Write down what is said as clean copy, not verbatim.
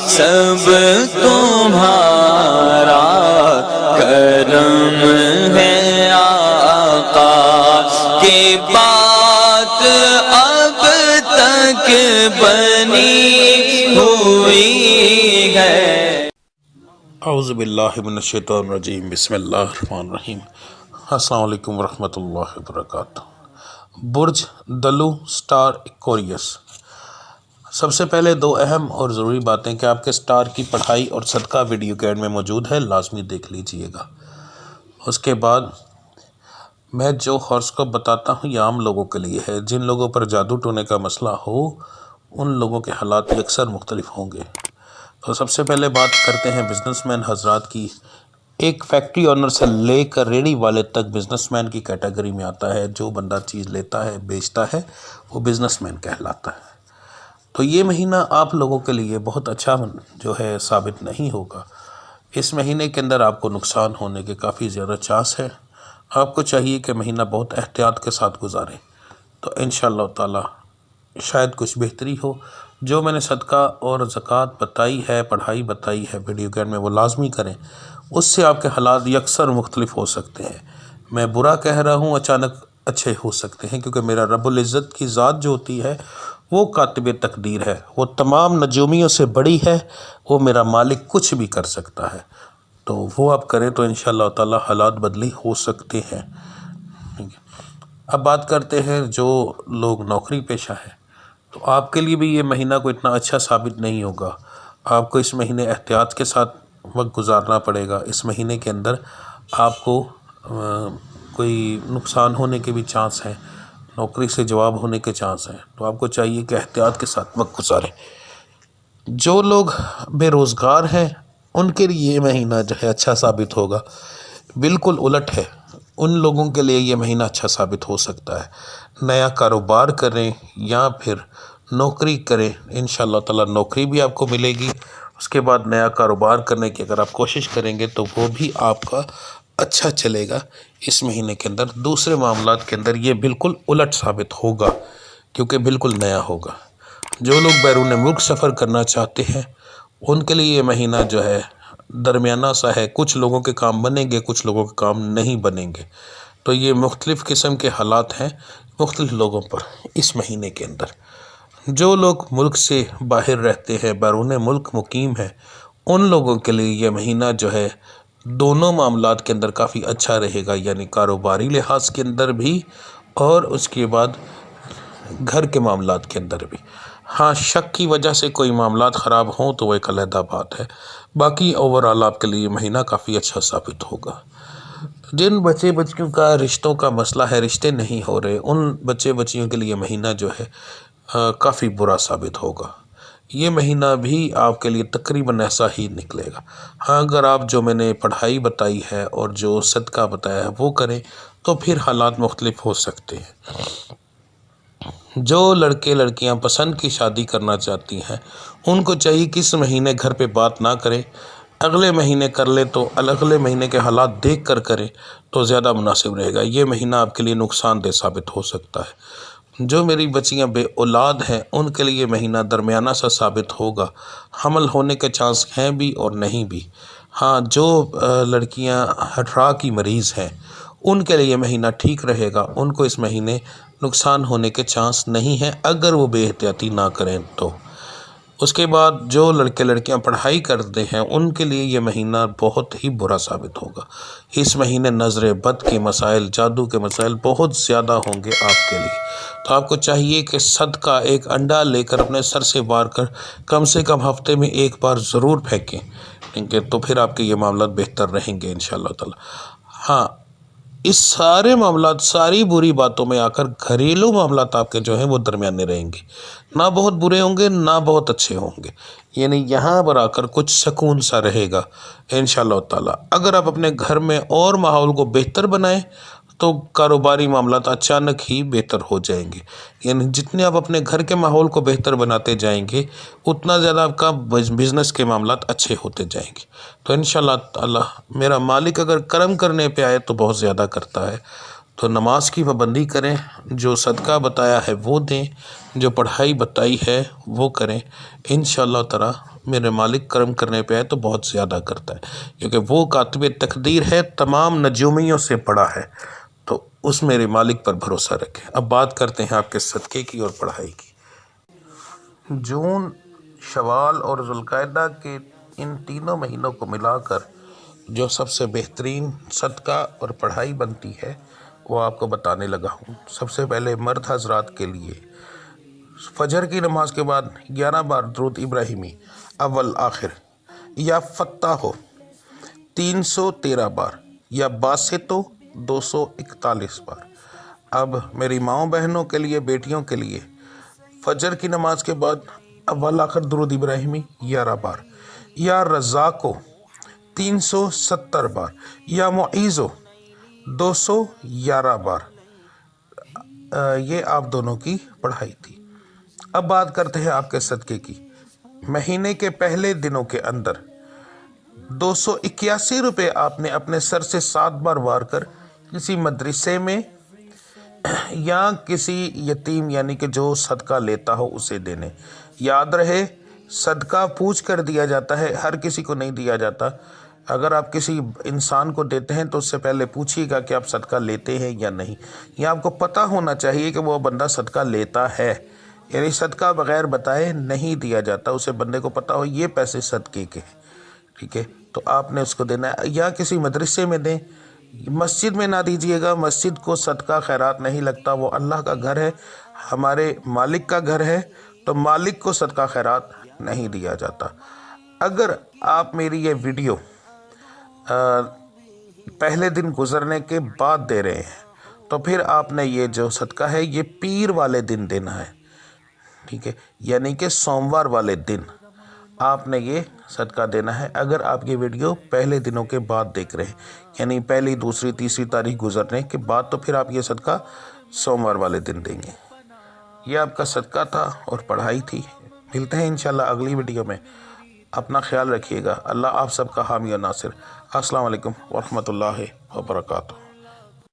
سب تمہارا کرم ہے آقا کی بات اب تک بنی ہوئی ہے۔ اعوذ باللہ من الشیطان الرجیم، بسم اللہ الرحمن الرحیم۔ السلام علیکم ورحمۃ اللہ وبرکاتہ۔ برج دلو سٹار ایکویریس۔ سب سے پہلے دو اہم اور ضروری باتیں کہ آپ کے سٹار کی پڑھائی اور صدقہ ویڈیو گائیڈ میں موجود ہے، لازمی دیکھ لیجئے گا۔ اس کے بعد میں جو ہاروسکوپ بتاتا ہوں یہ عام لوگوں کے لیے ہے۔ جن لوگوں پر جادو ٹونے کا مسئلہ ہو ان لوگوں کے حالات یکسر مختلف ہوں گے۔ تو سب سے پہلے بات کرتے ہیں بزنس مین حضرات کی۔ ایک فیکٹری اونر سے لے کر ریڑھی والے تک بزنس مین کی کیٹیگری میں آتا ہے۔ جو بندہ چیز لیتا ہے بیچتا ہے وہ بزنس مین کہلاتا ہے۔ تو یہ مہینہ آپ لوگوں کے لیے بہت اچھا جو ہے ثابت نہیں ہوگا۔ اس مہینے کے اندر آپ کو نقصان ہونے کے کافی زیادہ چانس ہے۔ آپ کو چاہیے کہ مہینہ بہت احتیاط کے ساتھ گزاریں تو انشاءاللہ تعالی شاید کچھ بہتری ہو۔ جو میں نے صدقہ اور زکوٰۃ بتائی ہے، پڑھائی بتائی ہے ویڈیو گائیڈ میں، وہ لازمی کریں۔ اس سے آپ کے حالات یکسر مختلف ہو سکتے ہیں۔ میں برا کہہ رہا ہوں، اچانک اچھے ہو سکتے ہیں، کیونکہ میرا رب العزت کی ذات جو ہوتی ہے وہ کاتب تقدیر ہے، وہ تمام نجومیوں سے بڑی ہے، وہ میرا مالک کچھ بھی کر سکتا ہے۔ تو وہ آپ کریں تو انشاءاللہ تعالی حالات بدلی ہو سکتے ہیں۔ اب بات کرتے ہیں جو لوگ نوکری پیشہ ہیں، تو آپ کے لیے بھی یہ مہینہ کوئی اتنا اچھا ثابت نہیں ہوگا۔ آپ کو اس مہینے احتیاط کے ساتھ وقت گزارنا پڑے گا۔ اس مہینے کے اندر آپ کو کوئی نقصان ہونے کے بھی چانس ہیں، نوکری سے جواب ہونے کے چانس ہیں، تو آپ کو چاہیے کہ احتیاط کے ساتھ وقت گزاریں۔ جو لوگ بے روزگار ہیں ان کے لیے یہ مہینہ جو ہے اچھا ثابت ہوگا۔ بالکل الٹ ہے، ان لوگوں کے لیے یہ مہینہ اچھا ثابت ہو سکتا ہے۔ نیا کاروبار کریں یا پھر نوکری کریں، انشاءاللہ تعالی نوکری بھی آپ کو ملے گی۔ اس کے بعد نیا کاروبار کرنے کی اگر آپ کوشش کریں گے تو وہ بھی آپ کا اچھا چلے گا۔ اس مہینے کے اندر دوسرے معاملات کے اندر یہ بالکل الٹ ثابت ہوگا، کیونکہ بالکل نیا ہوگا۔ جو لوگ بیرون ملک سفر کرنا چاہتے ہیں ان کے لیے یہ مہینہ جو ہے درمیانہ سا ہے۔ کچھ لوگوں کے کام بنیں گے، کچھ لوگوں کے کام نہیں بنیں گے۔ تو یہ مختلف قسم کے حالات ہیں مختلف لوگوں پر اس مہینے کے اندر۔ جو لوگ ملک سے باہر رہتے ہیں، بیرون ملک مقیم ہیں، ان لوگوں کے لیے یہ مہینہ جو ہے دونوں معاملات کے اندر کافی اچھا رہے گا، یعنی کاروباری لحاظ کے اندر بھی اور اس کے بعد گھر کے معاملات کے اندر بھی۔ ہاں، شک کی وجہ سے کوئی معاملات خراب ہوں تو وہ ایک علیحدہ بات ہے، باقی اوورآل آپ کے لیے یہ مہینہ کافی اچھا ثابت ہوگا۔ جن بچے بچیوں کا رشتوں کا مسئلہ ہے، رشتے نہیں ہو رہے، ان بچے بچیوں کے لیے مہینہ جو ہے کافی برا ثابت ہوگا۔ یہ مہینہ بھی آپ کے لیے تقریباً ایسا ہی نکلے گا۔ ہاں، اگر آپ جو میں نے پڑھائی بتائی ہے اور جو صدقہ بتایا ہے وہ کریں تو پھر حالات مختلف ہو سکتے ہیں۔ جو لڑکے لڑکیاں پسند کی شادی کرنا چاہتی ہیں ان کو چاہیے کہ اس مہینے گھر پہ بات نہ کریں، اگلے مہینے کر لیں، تو اگلے مہینے کے حالات دیکھ کر کریں تو زیادہ مناسب رہے گا۔ یہ مہینہ آپ کے لیے نقصان دہ ثابت ہو سکتا ہے۔ جو میری بچیاں بے اولاد ہیں ان کے لیے مہینہ درمیانہ سا ثابت ہوگا۔ حمل ہونے کے چانس ہیں بھی اور نہیں بھی۔ ہاں، جو لڑکیاں ہٹرا کی مریض ہیں ان کے لیے مہینہ ٹھیک رہے گا، ان کو اس مہینے نقصان ہونے کے چانس نہیں ہیں اگر وہ بے احتیاطی نہ کریں تو۔ اس کے بعد جو لڑکے لڑکیاں پڑھائی کرتے ہیں ان کے لیے یہ مہینہ بہت ہی برا ثابت ہوگا۔ اس مہینے نظر بد کے مسائل، جادو کے مسائل بہت زیادہ ہوں گے آپ کے لیے۔ تو آپ کو چاہیے کہ صدقہ ایک انڈا لے کر اپنے سر سے وار کر کم سے کم ہفتے میں ایک بار ضرور پھینکیں، تو پھر آپ کے یہ معاملات بہتر رہیں گے انشاءاللہ تعالی۔ ہاں، اس سارے معاملات، ساری بری باتوں میں آ کر گھریلو معاملات آپ کے جو ہیں وہ درمیانے رہیں گے، نہ بہت برے ہوں گے نہ بہت اچھے ہوں گے، یعنی یہاں پر آ کر کچھ سکون سا رہے گا انشاءاللہ تعالی۔ اگر آپ اپنے گھر میں اور ماحول کو بہتر بنائیں تو کاروباری معاملات اچانک ہی بہتر ہو جائیں گے، یعنی جتنے آپ اپنے گھر کے ماحول کو بہتر بناتے جائیں گے اتنا زیادہ آپ کا بزنس کے معاملات اچھے ہوتے جائیں گے۔ تو انشاءاللہ تعالی میرا مالک اگر کرم کرنے پہ آئے تو بہت زیادہ کرتا ہے۔ تو نماز کی پابندی کریں، جو صدقہ بتایا ہے وہ دیں، جو پڑھائی بتائی ہے وہ کریں، انشاءاللہ تعالی میرے مالک کرم کرنے پہ آئے تو بہت زیادہ کرتا ہے، کیونکہ وہ کاتب تقدیر ہے، تمام نجومیوں سے بڑا ہے، تو اس میرے مالک پر بھروسہ رکھیں۔ اب بات کرتے ہیں آپ کے صدقے کی اور پڑھائی کی۔ جون، شوال اور ذوالقعدہ کے ان تینوں مہینوں کو ملا کر جو سب سے بہترین صدقہ اور پڑھائی بنتی ہے وہ آپ کو بتانے لگا ہوں۔ سب سے پہلے مرد حضرات کے لیے فجر کی نماز کے بعد 11 بار درود ابراہیمی اول آخر، یا فتح ہو 313 بار، یا باسطو 241 بار۔ اب میری ماؤں بہنوں کے لیے، بیٹیوں کے لیے فجر کی نماز کے بعد اول آخر درود ابراہیمی 11 بار، یا رزاقو 370 بار، یا معیزو 211 بار۔ یہ آپ دونوں کی پڑھائی تھی۔ اب بات کرتے ہیں آپ کے صدقے کی۔ مہینے کے پہلے دنوں کے اندر 281 روپے آپ نے اپنے سر سے 7 بار وار کر کسی مدرسے میں یا کسی یتیم یعنی کہ جو صدقہ لیتا ہو اسے دینے۔ یاد رہے صدقہ پوچھ کر دیا جاتا ہے، ہر کسی کو نہیں دیا جاتا۔ اگر آپ کسی انسان کو دیتے ہیں تو اس سے پہلے پوچھیے گا کہ آپ صدقہ لیتے ہیں یا نہیں۔ یہ آپ کو پتہ ہونا چاہیے کہ وہ بندہ صدقہ لیتا ہے، یعنی صدقہ بغیر بتائے نہیں دیا جاتا، اسے بندے کو پتہ ہو یہ پیسے صدقے کے ہیں، ٹھیک ہے؟ تو آپ نے اس کو دینا ہے، یا کسی مدرسے میں دیں۔ مسجد میں نہ دیجیے گا، مسجد کو صدقہ خیرات نہیں لگتا، وہ اللہ کا گھر ہے، ہمارے مالک کا گھر ہے، تو مالک کو صدقہ خیرات نہیں دیا جاتا۔ اگر آپ میری یہ ویڈیو پہلے دن گزرنے کے بعد دے رہے ہیں تو پھر آپ نے یہ جو صدقہ ہے یہ پیر والے دن دینا ہے، ٹھیک ہے؟ یعنی کہ سوموار والے دن آپ نے یہ صدقہ دینا ہے۔ اگر آپ یہ ویڈیو پہلے دنوں کے بعد دیکھ رہے ہیں، یعنی پہلی، دوسری، تیسری تاریخ گزرنے کے بعد، تو پھر آپ یہ صدقہ سوموار والے دن دیں گے۔ یہ آپ کا صدقہ تھا اور پڑھائی تھی۔ ملتے ہیں انشاءاللہ اگلی ویڈیو میں۔ اپنا خیال رکھیے گا۔ اللہ آپ سب کا حامی و ناصر۔ السلام علیکم ورحمۃ اللہ وبرکاتہ۔